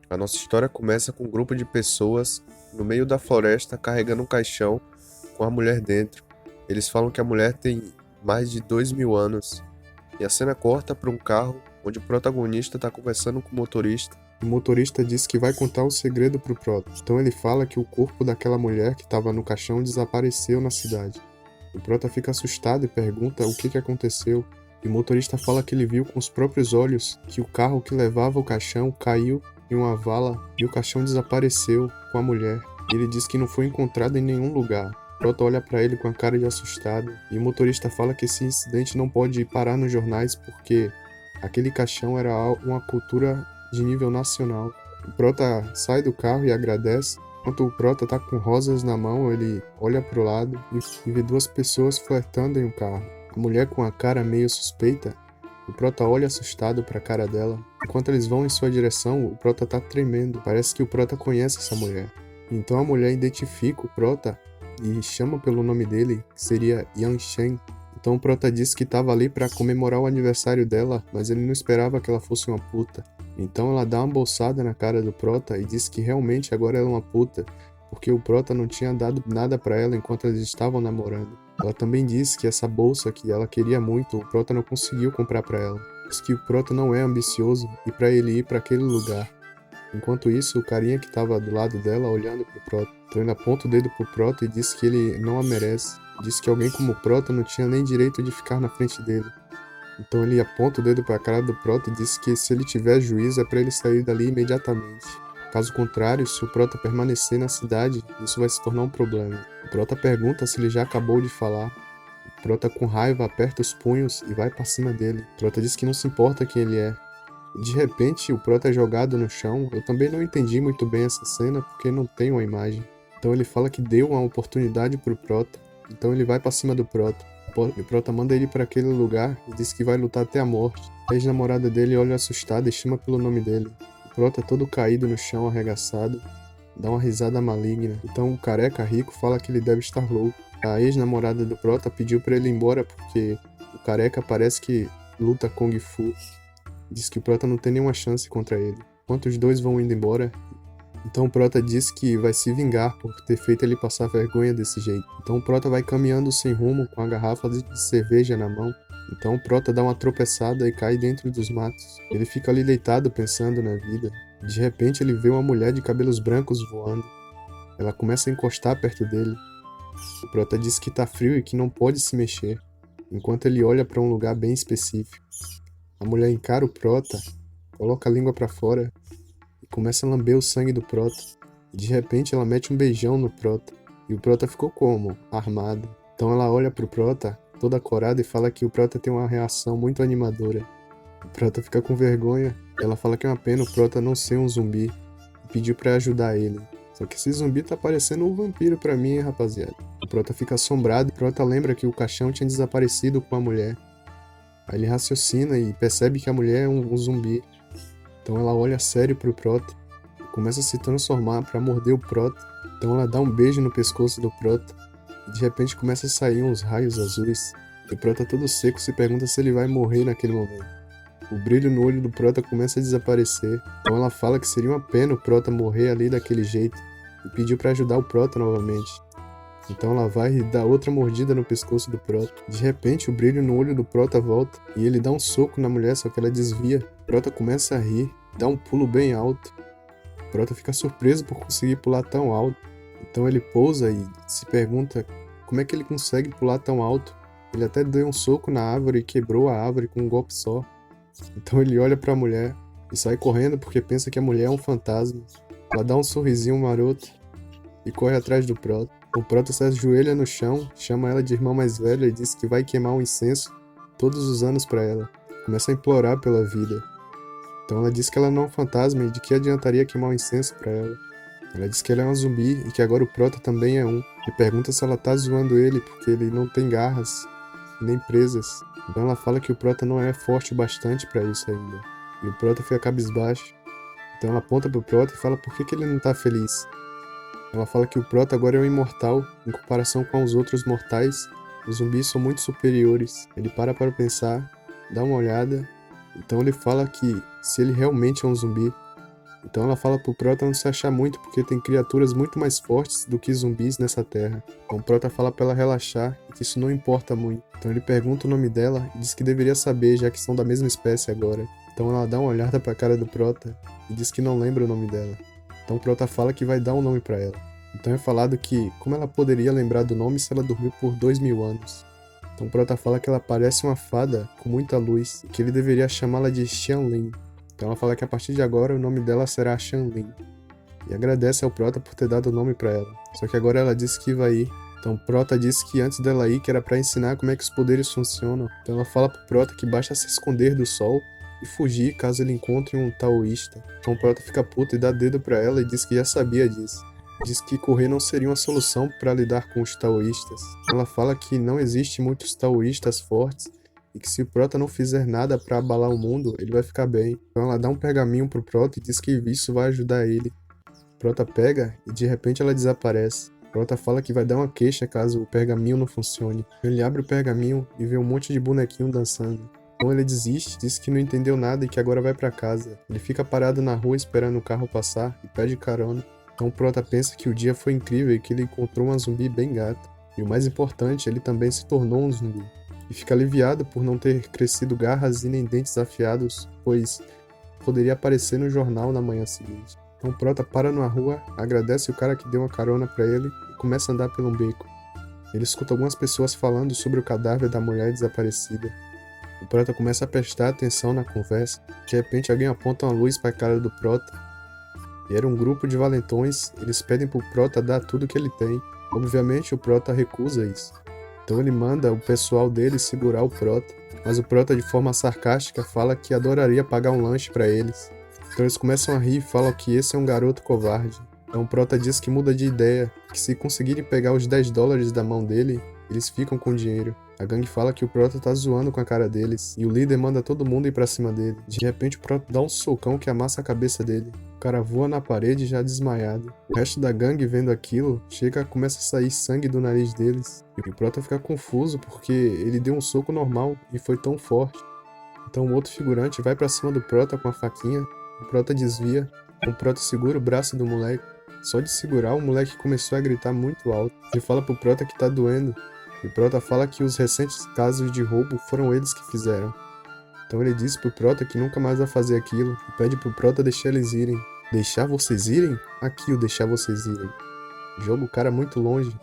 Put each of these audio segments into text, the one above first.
A nossa história começa com um grupo de pessoas no meio da floresta carregando um caixão com a mulher dentro. Eles falam que a mulher tem mais de 2000 anos. E a cena corta para um carro onde o protagonista está conversando com o motorista. O motorista diz que vai contar o segredo pro Prota. Então ele fala que o corpo daquela mulher que estava no caixão desapareceu na cidade. O Prota fica assustado e pergunta o que aconteceu. E o motorista fala que ele viu com os próprios olhos que o carro que levava o caixão caiu em uma vala e o caixão desapareceu com a mulher. Ele diz que não foi encontrado em nenhum lugar. Prota olha pra ele com a cara de assustado e o motorista fala que esse incidente não pode parar nos jornais porque aquele caixão era uma cultura de nível nacional. O Prota sai do carro e agradece. Enquanto o Prota tá com rosas na mão, ele olha pro lado e vê duas pessoas flertando em um carro. A mulher com a cara meio suspeita. O Prota olha assustado pra cara dela. Enquanto eles vão em sua direção, o Prota tá tremendo. Parece que o Prota conhece essa mulher. Então a mulher identifica o Prota e chama pelo nome dele, que seria Yang Shen. Então o Prota disse que estava ali para comemorar o aniversário dela, mas ele não esperava que ela fosse uma puta. Então ela dá uma bolsada na cara do Prota e diz que realmente agora ela é uma puta, porque o Prota não tinha dado nada para ela enquanto eles estavam namorando. Ela também disse que essa bolsa que ela queria muito, o Prota não conseguiu comprar para ela. Diz que o Prota não é ambicioso e para ele ir para aquele lugar. Enquanto isso, o carinha que estava do lado dela olhando pro Prota. Então ele aponta o dedo pro Prota e diz que ele não a merece. Diz que alguém como o Prota não tinha nem direito de ficar na frente dele. Então ele aponta o dedo para a cara do Prota e diz que se ele tiver juízo é para ele sair dali imediatamente. Caso contrário, se o Prota permanecer na cidade, isso vai se tornar um problema. O Prota pergunta se ele já acabou de falar. O Prota com raiva aperta os punhos e vai para cima dele. O Prota diz que não se importa quem ele é. De repente, o Prota é jogado no chão. Eu também não entendi muito bem essa cena porque não tem uma imagem. Então ele fala que deu uma oportunidade pro Prota. Então ele vai pra cima do Prota. O Prota manda ele para aquele lugar e diz que vai lutar até a morte. A ex-namorada dele olha assustada e chama pelo nome dele. O Prota todo caído no chão, arregaçado, dá uma risada maligna. Então o careca rico fala que ele deve estar louco. A ex-namorada do Prota pediu para ele ir embora porque o careca parece que luta Kung Fu. Diz que o Prota não tem nenhuma chance contra ele. Enquanto os dois vão indo embora, então o Prota diz que vai se vingar por ter feito ele passar vergonha desse jeito. Então o Prota vai caminhando sem rumo com a garrafa de cerveja na mão. Então o Prota dá uma tropeçada e cai dentro dos matos. Ele fica ali deitado pensando na vida. De repente ele vê uma mulher de cabelos brancos voando. Ela começa a encostar perto dele. O Prota diz que tá frio e que não pode se mexer, enquanto ele olha para um lugar bem específico. A mulher encara o Prota, coloca a língua pra fora e começa a lamber o sangue do Prota. E de repente ela mete um beijão no Prota. E o Prota ficou como? Armado. Então ela olha pro Prota, toda corada, e fala que o Prota tem uma reação muito animadora. O Prota fica com vergonha. Ela fala que é uma pena o Prota não ser um zumbi e pediu pra ajudar ele. Só que esse zumbi tá parecendo um vampiro pra mim, hein, rapaziada. O Prota fica assombrado e o Prota lembra que o caixão tinha desaparecido com a mulher. Aí ele raciocina e percebe que a mulher é um zumbi. Então ela olha sério pro Prota e começa a se transformar pra morder o Prota. Então ela dá um beijo no pescoço do Prota e de repente começa a sair uns raios azuis. E o Prota todo seco se pergunta se ele vai morrer naquele momento. O brilho no olho do Prota começa a desaparecer. Então ela fala que seria uma pena o Prota morrer ali daquele jeito e pediu pra ajudar o Prota novamente. Então ela vai e dá outra mordida no pescoço do Prota. De repente o brilho no olho do Prota volta e ele dá um soco na mulher, só que ela desvia. O Prota começa a rir, dá um pulo bem alto. O Prota fica surpreso por conseguir pular tão alto. Então ele pousa e se pergunta como é que ele consegue pular tão alto. Ele até deu um soco na árvore e quebrou a árvore com um golpe só. Então ele olha pra mulher e sai correndo porque pensa que a mulher é um fantasma. Ela dá um sorrisinho maroto e corre atrás do Prota. O Prota se ajoelha no chão, chama ela de irmã mais velha e diz que vai queimar um incenso todos os anos pra ela. Começa a implorar pela vida. Então ela diz que ela não é um fantasma e de que adiantaria queimar um incenso pra ela. Ela diz que ela é uma zumbi e que agora o Prota também é um. E pergunta se ela tá zoando ele porque ele não tem garras, nem presas. Então ela fala que o Prota não é forte o bastante pra isso ainda. E o Prota fica cabisbaixo. Então ela aponta pro Prota e fala por que ele não tá feliz. Ela fala que o Prota agora é um imortal, em comparação com os outros mortais, os zumbis são muito superiores. Ele para pensar, dá uma olhada, então ele fala que se ele realmente é um zumbi, Então ela fala pro Prota não se achar muito, porque tem criaturas muito mais fortes do que zumbis nessa terra. Então o Prota fala pra ela relaxar e que isso não importa muito. Então ele pergunta o nome dela e diz que deveria saber, já que são da mesma espécie agora. Então ela dá uma olhada pra cara do Prota e diz que não lembra o nome dela. Então o Prota fala que vai dar um nome pra ela. Então é falado que como ela poderia lembrar do nome se ela dormiu por 2000 anos. Então o Prota fala que ela parece uma fada com muita luz e que ele deveria chamá-la de Xianlin. Então ela fala que a partir de agora o nome dela será Xianlin. E agradece ao Prota por ter dado o nome pra ela. Só que agora ela disse que vai ir. Então o Prota disse que antes dela ir que era pra ensinar como é que os poderes funcionam. Então ela fala pro Prota que basta se esconder do sol e fugir caso ele encontre um taoísta. Então o Prota fica puto e dá dedo pra ela e diz que já sabia disso. Diz que correr não seria uma solução para lidar com os taoístas. Ela fala que não existe muitos taoístas fortes e que se o Prota não fizer nada para abalar o mundo, ele vai ficar bem. Então ela dá um pergaminho pro Prota e diz que isso vai ajudar ele. O Prota pega e de repente ela desaparece. O Prota fala que vai dar uma queixa caso o pergaminho não funcione. Ele abre o pergaminho e vê um monte de bonequinho dançando. Então ele desiste, diz que não entendeu nada e que agora vai para casa. Ele fica parado na rua esperando o carro passar e pede carona. Então o Prota pensa que o dia foi incrível e que ele encontrou uma zumbi bem gata. E o mais importante, ele também se tornou um zumbi. E fica aliviado por não ter crescido garras e nem dentes afiados, pois poderia aparecer no jornal na manhã seguinte. Então o Prota para numa rua, agradece o cara que deu uma carona para ele e começa a andar pelo beco. Ele escuta algumas pessoas falando sobre o cadáver da mulher desaparecida. O Prota começa a prestar atenção na conversa. De repente alguém aponta uma luz para a cara do Prota. E era um grupo de valentões, eles pedem pro Prota dar tudo que ele tem. Obviamente o Prota recusa isso. Então ele manda o pessoal dele segurar o Prota, mas o Prota de forma sarcástica fala que adoraria pagar um lanche pra eles. Então eles começam a rir e falam que esse é um garoto covarde. Então o Prota diz que muda de ideia, que se conseguirem pegar os $10 da mão dele, eles ficam com o dinheiro. A gangue fala que o Prota tá zoando com a cara deles, e o líder manda todo mundo ir pra cima dele. De repente o Prota dá um socão que amassa a cabeça dele. O cara voa na parede já desmaiado. O resto da gangue vendo aquilo, começa a sair sangue do nariz deles. E o Prota fica confuso porque ele deu um soco normal e foi tão forte. Então o outro figurante vai pra cima do Prota com a faquinha, o Prota desvia, o Prota segura o braço do moleque. Só de segurar, o moleque começou a gritar muito alto. Ele fala pro Prota que tá doendo. E o Prota fala que os recentes casos de roubo foram eles que fizeram. Então ele diz pro Prota que nunca mais vai fazer aquilo e pede pro Prota deixar eles irem. Deixar vocês irem? Aqui o deixar vocês irem. Joga o cara muito longe.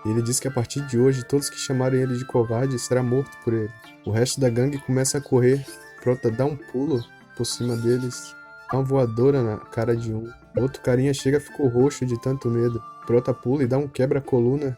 E ele diz que a partir de hoje todos que chamarem ele de covarde será morto por ele. O resto da gangue começa a correr. O Prota dá um pulo por cima deles. Dá uma voadora na cara de um. O outro carinha chega e ficou roxo de tanto medo. O Prota pula e dá um quebra-coluna.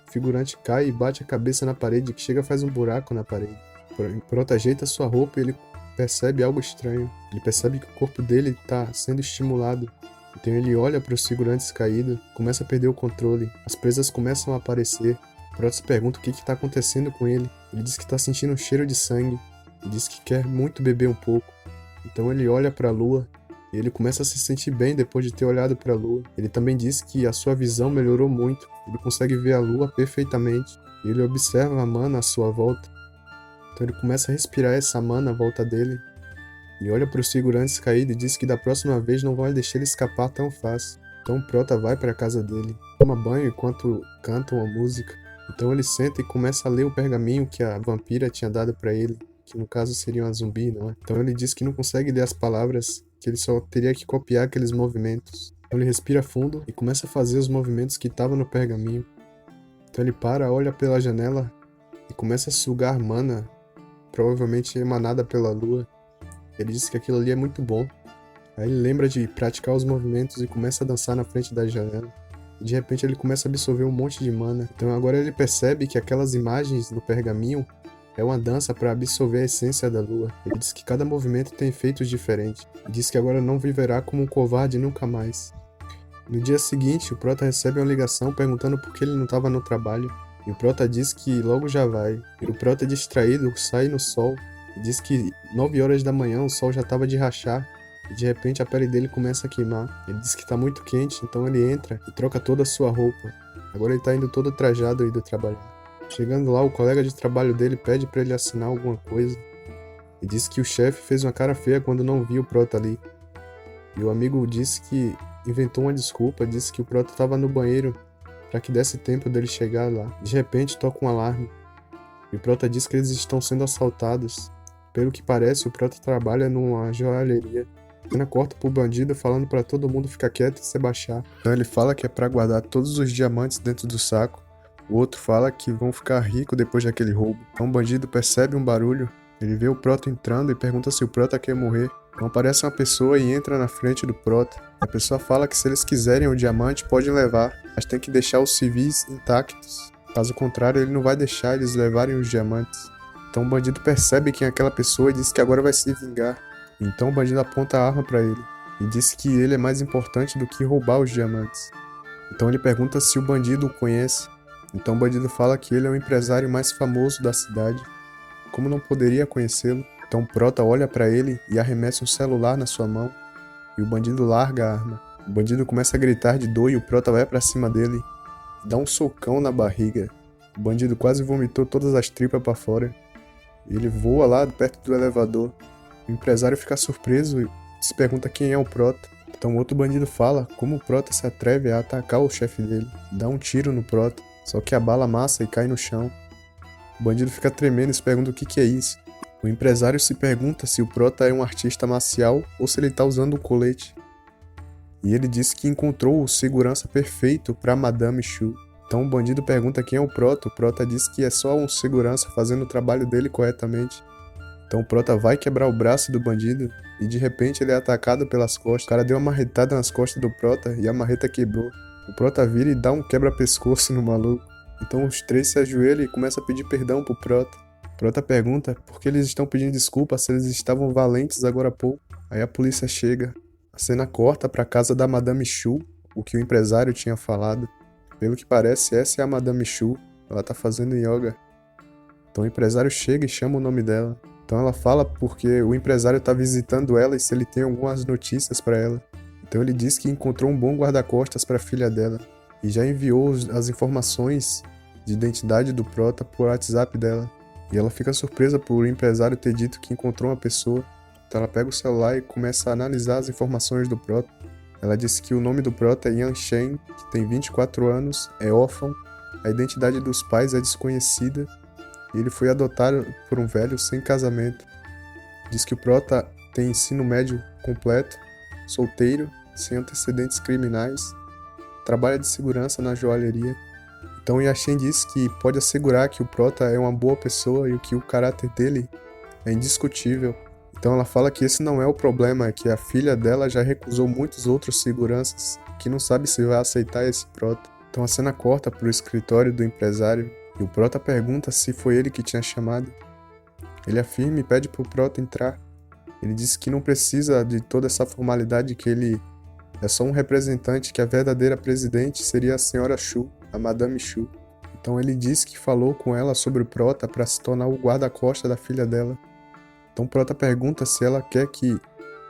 O figurante cai e bate a cabeça na parede, que chega e faz um buraco na parede. O Prota ajeita sua roupa e ele percebe algo estranho. Ele percebe que o corpo dele está sendo estimulado. Então ele olha para os figurantes caídos, começa a perder o controle. As presas começam a aparecer. O Prota se pergunta o que está acontecendo com ele. Ele diz que está sentindo um cheiro de sangue. E diz que quer muito beber um pouco. Então ele olha para a lua. E ele começa a se sentir bem depois de ter olhado para a lua. Ele também diz que a sua visão melhorou muito. Ele consegue ver a lua perfeitamente. E ele observa a mana à sua volta. Então ele começa a respirar essa mana à volta dele. E olha para os figurantes caídos e diz que da próxima vez não vai deixar ele escapar tão fácil. Então o Prota vai para a casa dele. Toma banho enquanto cantam a música. Então ele senta e começa a ler o pergaminho que a vampira tinha dado para ele. Que no caso seria uma zumbi, não é? Então ele diz que não consegue ler as palavras, que ele só teria que copiar aqueles movimentos. Então ele respira fundo e começa a fazer os movimentos que estavam no pergaminho. Então ele para, olha pela janela e começa a sugar mana, provavelmente emanada pela lua. Ele diz que aquilo ali é muito bom. Aí ele lembra de praticar os movimentos e começa a dançar na frente da janela. E de repente ele começa a absorver um monte de mana. Então agora ele percebe que aquelas imagens no pergaminho é uma dança para absorver a essência da lua. Ele diz que cada movimento tem efeitos diferentes. E diz que agora não viverá como um covarde nunca mais. No dia seguinte, o Prota recebe uma ligação perguntando por que ele não estava no trabalho. E o Prota diz que logo já vai. E o Prota, distraído, sai no sol. E diz que 9 horas da manhã o sol já estava de rachar. E de repente a pele dele começa a queimar. Ele diz que está muito quente, então ele entra e troca toda a sua roupa. Agora ele está indo todo trajado indo trabalhar. Chegando lá, o colega de trabalho dele pede para ele assinar alguma coisa. E diz que o chefe fez uma cara feia quando não viu o Prota ali. E o amigo disse que inventou uma desculpa, disse que o Prota estava no banheiro para que desse tempo dele chegar lá. De repente toca um alarme. E o Prota diz que eles estão sendo assaltados. Pelo que parece, o Prota trabalha numa joalheria. A cena corta pro bandido falando para todo mundo ficar quieto e se abaixar. Então ele fala que é para guardar todos os diamantes dentro do saco. O outro fala que vão ficar ricos depois daquele roubo. Então o bandido percebe um barulho. Ele vê o Prota entrando e pergunta se o Prota quer morrer. Então aparece uma pessoa e entra na frente do Prota. A pessoa fala que se eles quiserem o diamante, podem levar, mas tem que deixar os civis intactos. Caso contrário, ele não vai deixar eles levarem os diamantes. Então o bandido percebe quem é aquela pessoa e diz que agora vai se vingar. Então o bandido aponta a arma para ele e diz que ele é mais importante do que roubar os diamantes. Então ele pergunta se o bandido o conhece. Então o bandido fala que ele é o empresário mais famoso da cidade. Como não poderia conhecê-lo? Então o Prota olha para ele e arremessa um celular na sua mão. E o bandido larga a arma. O bandido começa a gritar de dor e o Prota vai para cima dele e dá um socão na barriga. O bandido quase vomitou todas as tripas para fora. Ele voa lá perto do elevador. O empresário fica surpreso e se pergunta quem é o Prota. Então outro bandido fala como o Prota se atreve a atacar o chefe dele. Dá um tiro no Prota, só que a bala amassa e cai no chão. O bandido fica tremendo e se pergunta o que é isso. O empresário se pergunta se o Prota é um artista marcial ou se ele está usando um colete. E ele diz que encontrou o segurança perfeito para Madame Xu. Então o bandido pergunta quem é o Prota diz que é só um segurança fazendo o trabalho dele corretamente. Então o Prota vai quebrar o braço do bandido e de repente ele é atacado pelas costas. O cara deu uma marretada nas costas do Prota e a marreta quebrou. O Prota vira e dá um quebra-pescoço no maluco. Então os três se ajoelham e começam a pedir perdão pro Prota. O Prota pergunta por que eles estão pedindo desculpa se eles estavam valentes agora há pouco. Aí a polícia chega. A cena corta pra casa da Madame Xu, o que o empresário tinha falado. Pelo que parece, essa é a Madame Xu. Ela tá fazendo yoga. Então o empresário chega e chama o nome dela. Então ela fala porque o empresário tá visitando ela e se ele tem algumas notícias pra ela. Então ele diz que encontrou um bom guarda-costas pra filha dela. E já enviou as informações de identidade do Prota por WhatsApp dela. E ela fica surpresa por o empresário ter dito que encontrou uma pessoa. Então ela pega o celular e começa a analisar as informações do Prota. Ela disse que o nome do Prota é Yan Shen, que tem 24 anos, é órfão, a identidade dos pais é desconhecida e ele foi adotado por um velho sem casamento. Diz que o Prota tem ensino médio completo, solteiro, sem antecedentes criminais, trabalha de segurança na joalheria. Então Yashin diz que pode assegurar que o Prota é uma boa pessoa e que o caráter dele é indiscutível. Então ela fala que esse não é o problema, é que a filha dela já recusou muitos outros seguranças, que não sabe se vai aceitar esse Prota. Então a cena corta pro escritório do empresário e o Prota pergunta se foi ele que tinha chamado. Ele afirma e pede pro Prota entrar. Ele diz que não precisa de toda essa formalidade, que ele é só um representante, que a verdadeira presidente seria a senhora Xu, a Madame Xu. Então ele diz que falou com ela sobre o Prota para se tornar o guarda-costas da filha dela. Então o Prota pergunta se ela quer que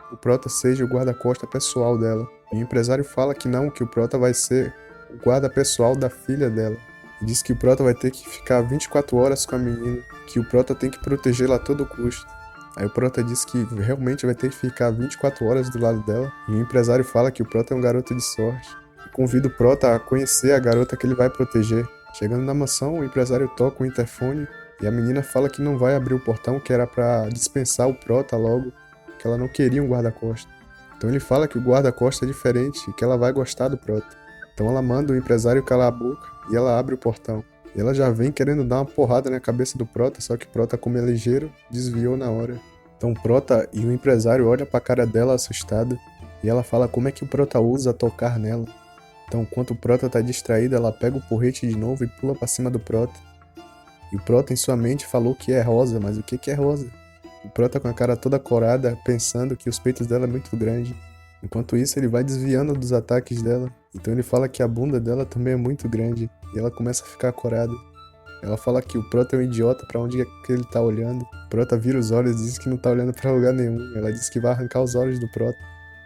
o Prota seja o guarda-costas pessoal dela. E o empresário fala que não, que o Prota vai ser o guarda pessoal da filha dela. E diz que o Prota vai ter que ficar 24 horas com a menina, que o Prota tem que protegê-la a todo custo. Aí o Prota diz que realmente vai ter que ficar 24 horas do lado dela. E o empresário fala que o Prota é um garoto de sorte. E convida o Prota a conhecer a garota que ele vai proteger. Chegando na mansão, o empresário toca o interfone e a menina fala que não vai abrir o portão, que era pra dispensar o Prota logo, que ela não queria um guarda-costas. Então ele fala que o guarda-costas é diferente e que ela vai gostar do Prota. Então ela manda o empresário calar a boca e ela abre o portão. E ela já vem querendo dar uma porrada na cabeça do Prota, só que o Prota, como é ligeiro, desviou na hora. Então o Prota e o empresário olham pra cara dela assustado e ela fala como é que o Prota usa tocar nela. Então enquanto o Prota tá distraído, ela pega o porrete de novo e pula pra cima do Prota. E o Prota em sua mente falou que é rosa, mas o que é rosa? O Prota com a cara toda corada, pensando que os peitos dela é muito grande. Enquanto isso, ele vai desviando dos ataques dela. Então ele fala que a bunda dela também é muito grande. E ela começa a ficar corada. Ela fala que o Prota é um idiota, pra onde é que ele tá olhando. O Prota vira os olhos e diz que não tá olhando pra lugar nenhum. Ela diz que vai arrancar os olhos do Prota.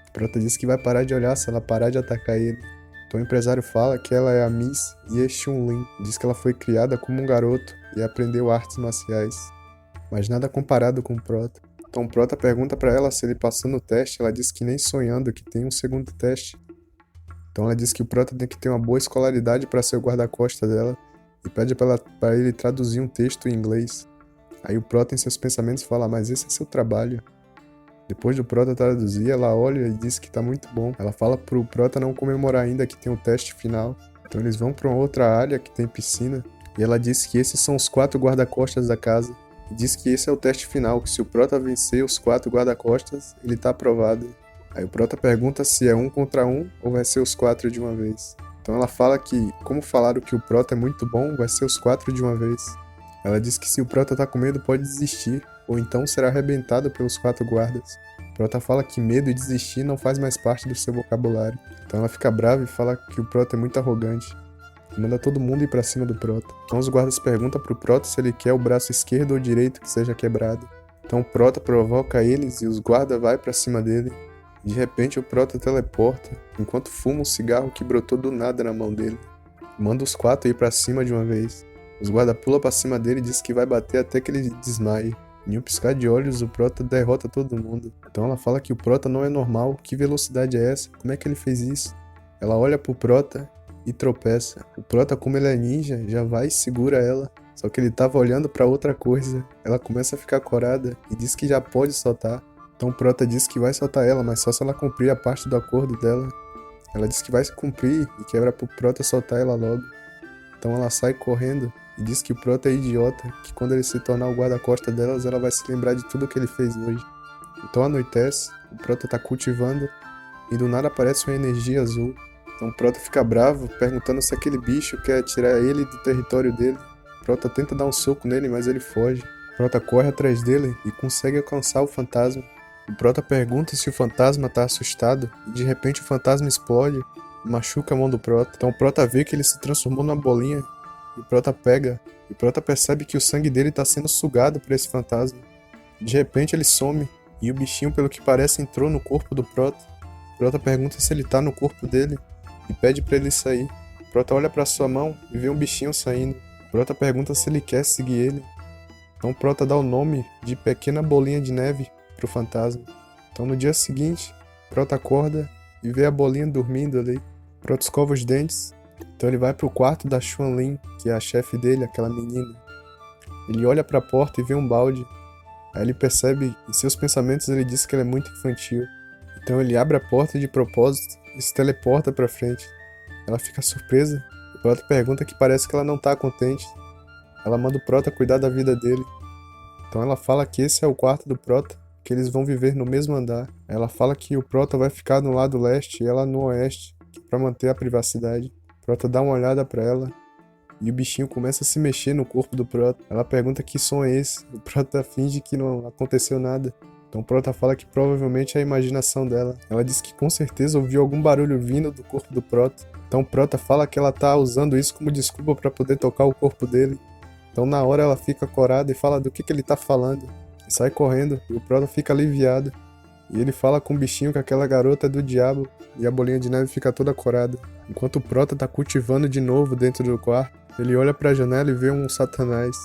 O Prota diz que vai parar de olhar se ela parar de atacar ele. Então o empresário fala que ela é a Miss Ye Xunlin. Diz que ela foi criada como um garoto e aprendeu artes marciais. Mas nada comparado com o Prota. Então o Prota pergunta pra ela se ele passou no teste, ela diz que nem sonhando que tem um segundo teste. Então ela diz que o Prota tem que ter uma boa escolaridade para ser o guarda-costas dela e pede pra ele traduzir um texto em inglês. Aí o Prota em seus pensamentos fala, mas esse é seu trabalho. Depois do Prota traduzir, ela olha e diz que tá muito bom. Ela fala pro Prota não comemorar ainda que tem o teste final. Então eles vão pra uma outra área que tem piscina. E ela diz que esses são os 4 guarda-costas da casa. E diz que esse é o teste final, que se o Prota vencer os 4 guarda-costas, ele tá aprovado. Aí o Prota pergunta se é 1 contra 1 ou vai ser os 4 de uma vez. Então ela fala que, como falaram que o Prota é muito bom, vai ser os 4 de uma vez. Ela diz que se o Prota tá com medo, pode desistir, ou então será arrebentado pelos 4 guardas. O Prota fala que medo e desistir não faz mais parte do seu vocabulário. Então ela fica brava e fala que o Prota é muito arrogante. E manda todo mundo ir pra cima do Prota. Então os guardas perguntam pro Prota se ele quer o braço esquerdo ou direito que seja quebrado. Então o Prota provoca eles e os guardas vai pra cima dele. De repente o Prota teleporta, enquanto fuma um cigarro que brotou do nada na mão dele. Manda os 4 ir pra cima de uma vez. Os guardas pulam pra cima dele e diz que vai bater até que ele desmaie. Em um piscar de olhos, o Prota derrota todo mundo. Então ela fala que o Prota não é normal. Que velocidade é essa? Como é que ele fez isso? Ela olha pro Prota e tropeça. O Prota, como ele é ninja, já vai e segura ela. Só que ele tava olhando pra outra coisa. Ela começa a ficar corada e diz que já pode soltar. Então o Prota diz que vai soltar ela, mas só se ela cumprir a parte do acordo dela. Ela diz que vai se cumprir e quebra pro Prota soltar ela logo. Então ela sai correndo e diz que o Prota é idiota, que quando ele se tornar o guarda-costas delas, ela vai se lembrar de tudo que ele fez hoje. Então anoitece, o Prota tá cultivando e do nada aparece uma energia azul. Então o Prota fica bravo, perguntando se aquele bicho quer tirar ele do território dele. O Prota tenta dar um soco nele, mas ele foge. O Prota corre atrás dele e consegue alcançar o fantasma. O Prota pergunta se o fantasma tá assustado e de repente o fantasma explode e machuca a mão do Prota. Então o Prota vê que ele se transformou numa bolinha e o Prota pega. E o Prota percebe que o sangue dele tá sendo sugado por esse fantasma. De repente ele some e o bichinho, pelo que parece, entrou no corpo do Prota. O Prota pergunta se ele tá no corpo dele e pede pra ele sair. O Prota olha pra sua mão e vê um bichinho saindo. O Prota pergunta se ele quer seguir ele. Então o Prota dá o nome de Pequena Bolinha de Neve pro fantasma. Então no dia seguinte, o Prota acorda e vê a bolinha dormindo ali. O Prota escova os dentes. Então ele vai pro quarto da Xuan Lin, que é a chefe dele, aquela menina. Ele olha pra porta e vê um balde. Aí ele percebe, em seus pensamentos ele diz que ela é muito infantil. Então ele abre a porta de propósito e se teleporta pra frente. Ela fica surpresa. O Prota pergunta que parece que ela não tá contente. Ela manda o Prota cuidar da vida dele. Então ela fala que esse é o quarto do Prota, que eles vão viver no mesmo andar. Ela fala que o Prota vai ficar no lado leste e ela no oeste, pra manter a privacidade. O Prota dá uma olhada pra ela e o bichinho começa a se mexer no corpo do Prota. Ela pergunta que som é esse. O Prota finge que não aconteceu nada. Então o Prota fala que provavelmente é a imaginação dela. Ela diz que com certeza ouviu algum barulho vindo do corpo do Prota. Então o Prota fala que ela tá usando isso como desculpa pra poder tocar o corpo dele. Então na hora ela fica corada e fala do que ele tá falando. E sai correndo e o Prota fica aliviado. E ele fala com o bichinho que aquela garota é do diabo e a bolinha de neve fica toda corada. Enquanto o Prota tá cultivando de novo dentro do quarto, ele olha pra janela e vê um satanás.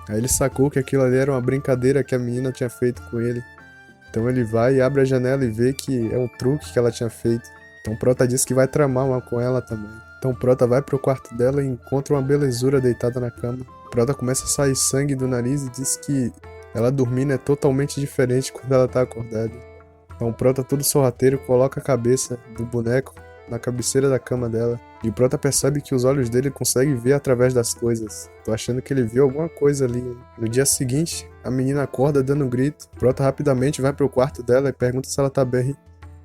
Aí ele sacou que aquilo ali era uma brincadeira que a menina tinha feito com ele. Então ele vai e abre a janela e vê que é um truque que ela tinha feito. Então o Prota diz que vai tramar uma com ela também. Então o Prota vai pro quarto dela e encontra uma belezura deitada na cama. O Prota começa a sair sangue do nariz e diz que ela dormindo é totalmente diferente quando ela tá acordada. Então o Prota, todo sorrateiro, coloca a cabeça do boneco na cabeceira da cama dela. E o Prota percebe que os olhos dele conseguem ver através das coisas. Tô achando que ele viu alguma coisa ali. No dia seguinte, a menina acorda dando um grito. O Prota rapidamente vai pro quarto dela e pergunta se ela tá bem.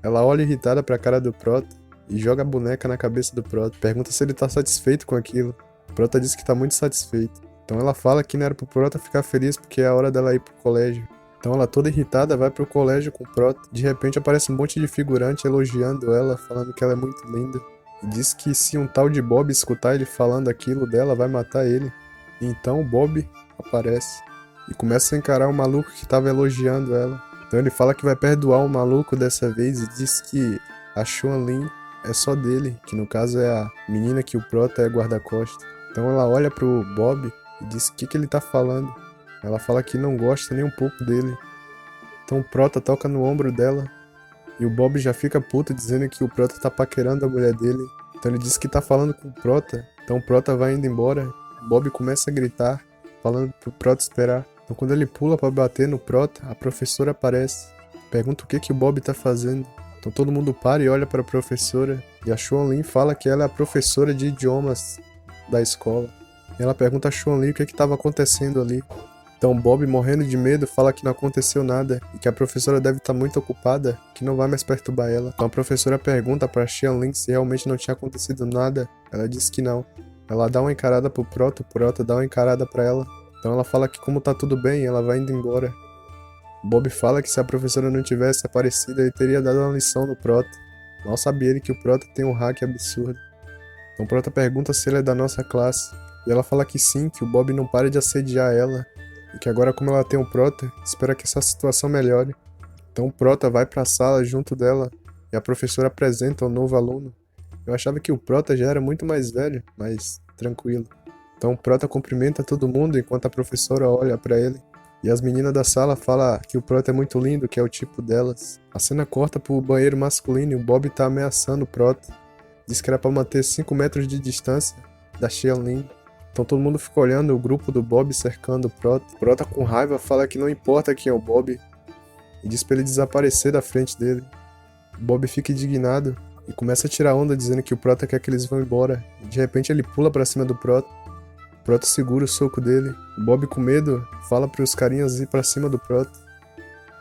Ela olha irritada pra cara do Prota e joga a boneca na cabeça do Prota. Pergunta se ele tá satisfeito com aquilo. O Prota diz que tá muito satisfeito. Então ela fala que não era pro Prota ficar feliz porque é a hora dela ir pro colégio. Então ela, toda irritada, vai pro colégio com o Prota. De repente aparece um monte de figurante elogiando ela, falando que ela é muito linda. E diz que se um tal de Bob escutar ele falando aquilo dela, vai matar ele. E então o Bob aparece e começa a encarar o maluco que tava elogiando ela. Então ele fala que vai perdoar o maluco dessa vez e diz que a Xuan Lin é só dele, que no caso é a menina que o Prota é guarda-costas. Então ela olha pro Bob e diz o que ele tá falando. Ela fala que não gosta nem um pouco dele. Então o Prota toca no ombro dela e o Bob já fica puto dizendo que o Prota tá paquerando a mulher dele. Então ele diz que tá falando com o Prota. Então o Prota vai indo embora. O Bob começa a gritar, falando pro Prota esperar. Então quando ele pula pra bater no Prota, a professora aparece. Pergunta o que o Bob tá fazendo. Então todo mundo para e olha pra professora. E a Xuan-Lin fala que ela é a professora de idiomas da escola. E ela pergunta a Xuan-Lin o que estava acontecendo ali. Então Bob, morrendo de medo, fala que não aconteceu nada e que a professora deve estar muito ocupada, que não vai mais perturbar ela. Então a professora pergunta para Xuan-Lin se realmente não tinha acontecido nada. Ela diz que não. Ela dá uma encarada pro Prota, o Prota dá uma encarada para ela. Então ela fala que como tá tudo bem, ela vai indo embora. Bob fala que se a professora não tivesse aparecido, ele teria dado uma lição no Prota. Mal sabia ele que o Prota tem um hack absurdo. Então o Prota pergunta se ele é da nossa classe. E ela fala que sim, que o Bob não para de assediar ela. E que agora, como ela tem um Prota, espera que essa situação melhore. Então o Prota vai pra sala junto dela e a professora apresenta o novo aluno. Eu achava que o Prota já era muito mais velho, mas tranquilo. Então o Prota cumprimenta todo mundo enquanto a professora olha pra ele. E as meninas da sala falam que o Prota é muito lindo, que é o tipo delas. A cena corta pro banheiro masculino e o Bob tá ameaçando o Prota. Diz que era pra manter 5 metros de distância da Xuan-Lin. Então todo mundo fica olhando o grupo do Bob cercando o Prota. O Prota com raiva fala que não importa quem é o Bob e diz pra ele desaparecer da frente dele. O Bob fica indignado e começa a tirar onda dizendo que o Prota quer que eles vão embora. E de repente ele pula pra cima do Prota. O Prota segura o soco dele. O Bob com medo fala pros carinhas ir pra cima do Prota.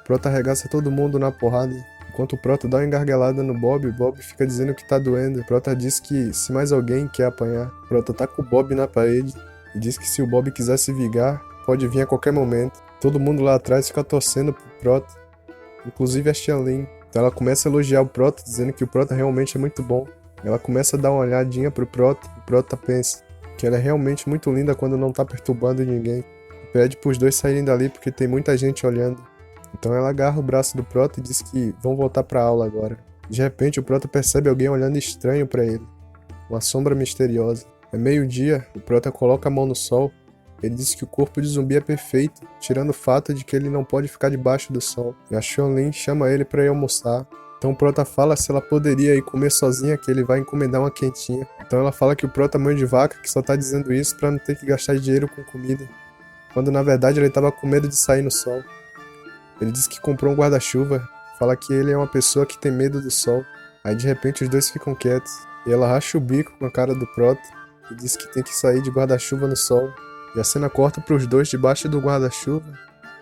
O Prota arregaça todo mundo na porrada. Enquanto o Prota dá uma engargalada no Bob, o Bob fica dizendo que tá doendo. O Prota diz que se mais alguém quer apanhar, o Prota taca o Bob na parede e diz que se o Bob quiser se vingar, pode vir a qualquer momento. Todo mundo lá atrás fica torcendo pro Prota, inclusive a Xuan-Lin. Então ela começa a elogiar o Prota, dizendo que o Prota realmente é muito bom. Ela começa a dar uma olhadinha pro Prota, o Prota pensa que ela é realmente muito linda quando não tá perturbando ninguém. E pede pros dois saírem dali porque tem muita gente olhando. Então ela agarra o braço do Prota e diz que vão voltar pra aula agora. De repente o Prota percebe alguém olhando estranho pra ele. Uma sombra misteriosa. É meio-dia, o Prota coloca a mão no sol. Ele diz que o corpo de zumbi é perfeito, tirando o fato de que ele não pode ficar debaixo do sol. E a Xuan-Lin chama ele pra ir almoçar. Então o Prota fala se ela poderia ir comer sozinha, que ele vai encomendar uma quentinha. Então ela fala que o Prota é mãe de vaca, que só tá dizendo isso pra não ter que gastar dinheiro com comida. Quando na verdade ele tava com medo de sair no sol. Ele diz que comprou um guarda-chuva, fala que ele é uma pessoa que tem medo do sol. Aí de repente os dois ficam quietos. E ela racha o bico com a cara do Prota e diz que tem que sair de guarda-chuva no sol. E a cena corta pros dois debaixo do guarda-chuva,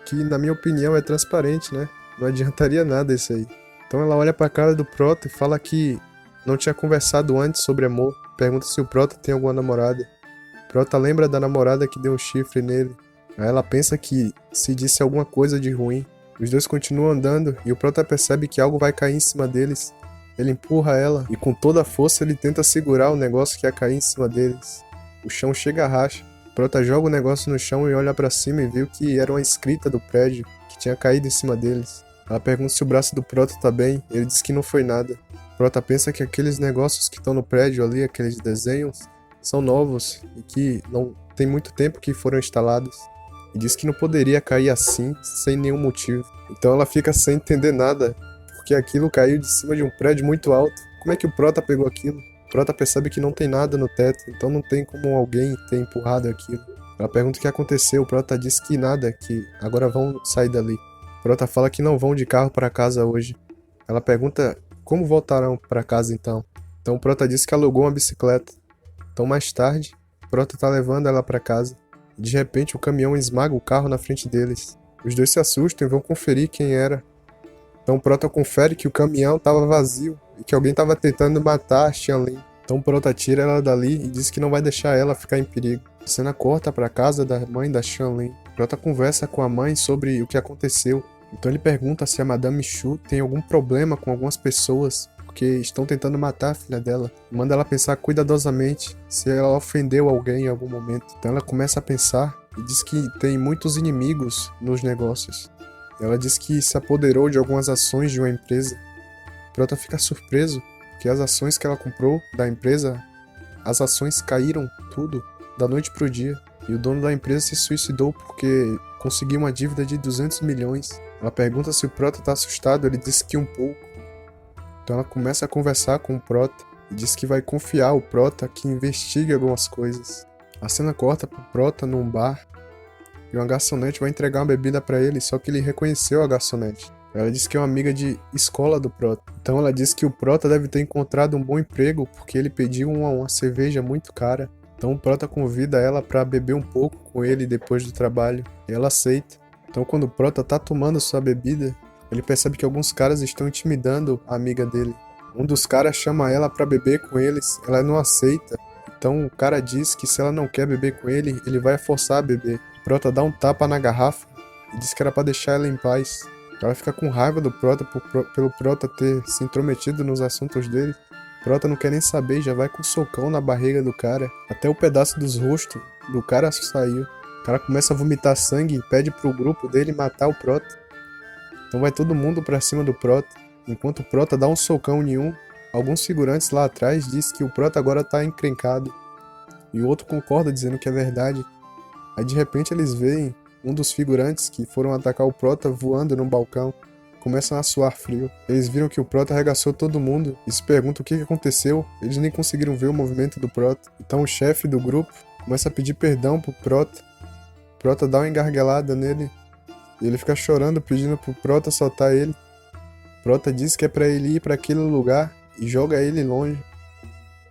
que na minha opinião é transparente, né? Não adiantaria nada isso aí. Então ela olha pra cara do Prota e fala que não tinha conversado antes sobre amor. Pergunta se o Prota tem alguma namorada. Prota lembra da namorada que deu um chifre nele. Aí ela pensa que se disse alguma coisa de ruim. Os dois continuam andando e o Prota percebe que algo vai cair em cima deles. Ele empurra ela e com toda a força ele tenta segurar o negócio que ia cair em cima deles. O chão chega a racha. O Prota joga o negócio no chão e olha pra cima e viu que era uma escrita do prédio que tinha caído em cima deles. Ela pergunta se o braço do Prota tá bem, ele diz que não foi nada. O Prota pensa que aqueles negócios que estão no prédio ali, aqueles desenhos, são novos e que não tem muito tempo que foram instalados. E diz que não poderia cair assim, sem nenhum motivo. Então ela fica sem entender nada, porque aquilo caiu de cima de um prédio muito alto. Como é que o Prota pegou aquilo? O Prota percebe que não tem nada no teto, então não tem como alguém ter empurrado aquilo. Ela pergunta o que aconteceu, o Prota diz que nada, que agora vão sair dali. O Prota fala que não vão de carro para casa hoje. Ela pergunta como voltarão para casa então. Então o Prota diz que alugou uma bicicleta. Então mais tarde, o Prota tá levando ela para casa. De repente o caminhão esmaga o carro na frente deles. Os dois se assustam e vão conferir quem era. Então o Prota confere que o caminhão estava vazio e que alguém estava tentando matar a Xuan-Lin. Então o Prota tira ela dali e diz que não vai deixar ela ficar em perigo. A cena corta para a casa da mãe da Xuan-Lin. O Prota conversa com a mãe sobre o que aconteceu. Então ele pergunta se a Madame Xu tem algum problema com algumas pessoas, porque estão tentando matar a filha dela. Manda ela pensar cuidadosamente se ela ofendeu alguém em algum momento. Então ela começa a pensar e diz que tem muitos inimigos nos negócios. Ela diz que se apoderou de algumas ações de uma empresa. Prota fica surpreso, porque as ações que ela comprou da empresa, as ações caíram tudo, da noite pro dia. E o dono da empresa se suicidou porque conseguiu uma dívida de 200 milhões. Ela pergunta se o Prota tá assustado, ele diz que um pouco. Então ela começa a conversar com o Prota e diz que vai confiar o Prota que investigue algumas coisas. A cena corta pro Prota num bar e uma garçonete vai entregar uma bebida pra ele, só que ele reconheceu a garçonete. Ela diz que é uma amiga de escola do Prota. Então ela diz que o Prota deve ter encontrado um bom emprego porque ele pediu uma cerveja muito cara. Então o Prota convida ela pra beber um pouco com ele depois do trabalho e ela aceita. Então quando o Prota tá tomando sua bebida, ele percebe que alguns caras estão intimidando a amiga dele. Um dos caras chama ela pra beber com eles, ela não aceita. Então o cara diz que se ela não quer beber com ele, ele vai forçar a beber. O Prota dá um tapa na garrafa e diz que era pra deixar ela em paz. Ela fica com raiva do Prota pelo Prota ter se intrometido nos assuntos dele. O Prota não quer nem saber e já vai com um socão na barriga do cara. Até o pedaço dos rostos do cara saiu. O cara começa a vomitar sangue e pede pro grupo dele matar o Prota. Então vai todo mundo pra cima do Prota. Enquanto o Prota dá um socão em um, alguns figurantes lá atrás dizem que o Prota agora tá encrencado. E o outro concorda dizendo que é verdade. Aí de repente eles veem um dos figurantes que foram atacar o Prota voando no balcão. Começam a suar frio. Eles viram que o Prota arregaçou todo mundo e se perguntam o que aconteceu. Eles nem conseguiram ver o movimento do Prota. Então o chefe do grupo começa a pedir perdão pro Prota. O Prota dá uma engarguelada nele e ele fica chorando pedindo pro Prota soltar ele. O Prota diz que é pra ele ir pra aquele lugar e joga ele longe.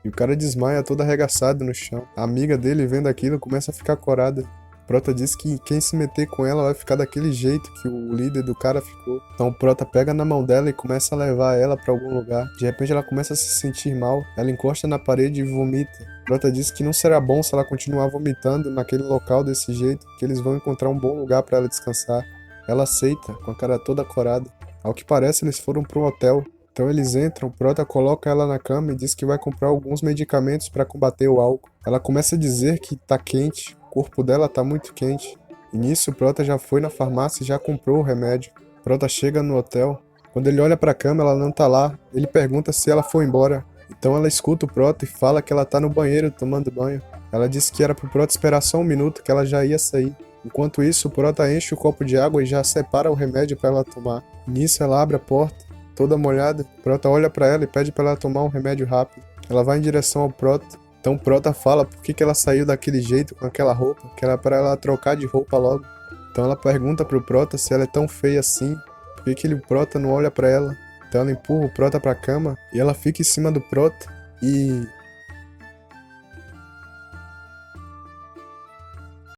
E o cara desmaia todo arregaçado no chão. A amiga dele, vendo aquilo, começa a ficar corada. O Prota diz que quem se meter com ela vai ficar daquele jeito que o líder do cara ficou. Então o Prota pega na mão dela e começa a levar ela pra algum lugar. De repente ela começa a se sentir mal. Ela encosta na parede e vomita. O Prota diz que não será bom se ela continuar vomitando naquele local desse jeito, que eles vão encontrar um bom lugar pra ela descansar. Ela aceita, com a cara toda corada. Ao que parece, eles foram pro hotel. Então eles entram, o Prota coloca ela na cama e diz que vai comprar alguns medicamentos para combater o álcool. Ela começa a dizer que tá quente, o corpo dela tá muito quente. E nisso o Prota já foi na farmácia e já comprou o remédio. O Prota chega no hotel. Quando ele olha pra cama, ela não tá lá. Ele pergunta se ela foi embora. Então ela escuta o Prota e fala que ela tá no banheiro tomando banho. Ela diz que era pro Prota esperar só um minuto, que ela já ia sair. Enquanto isso, o Prota enche o copo de água e já separa o remédio para ela tomar. Nisso ela abre a porta, toda molhada. O Prota olha pra ela e pede pra ela tomar um remédio rápido. Ela vai em direção ao Prota. Então o Prota fala por que ela saiu daquele jeito com aquela roupa, que era pra ela trocar de roupa logo. Então ela pergunta pro Prota se ela é tão feia assim, por que o Prota não olha pra ela. Então ela empurra o Prota pra cama e ela fica em cima do Prota. E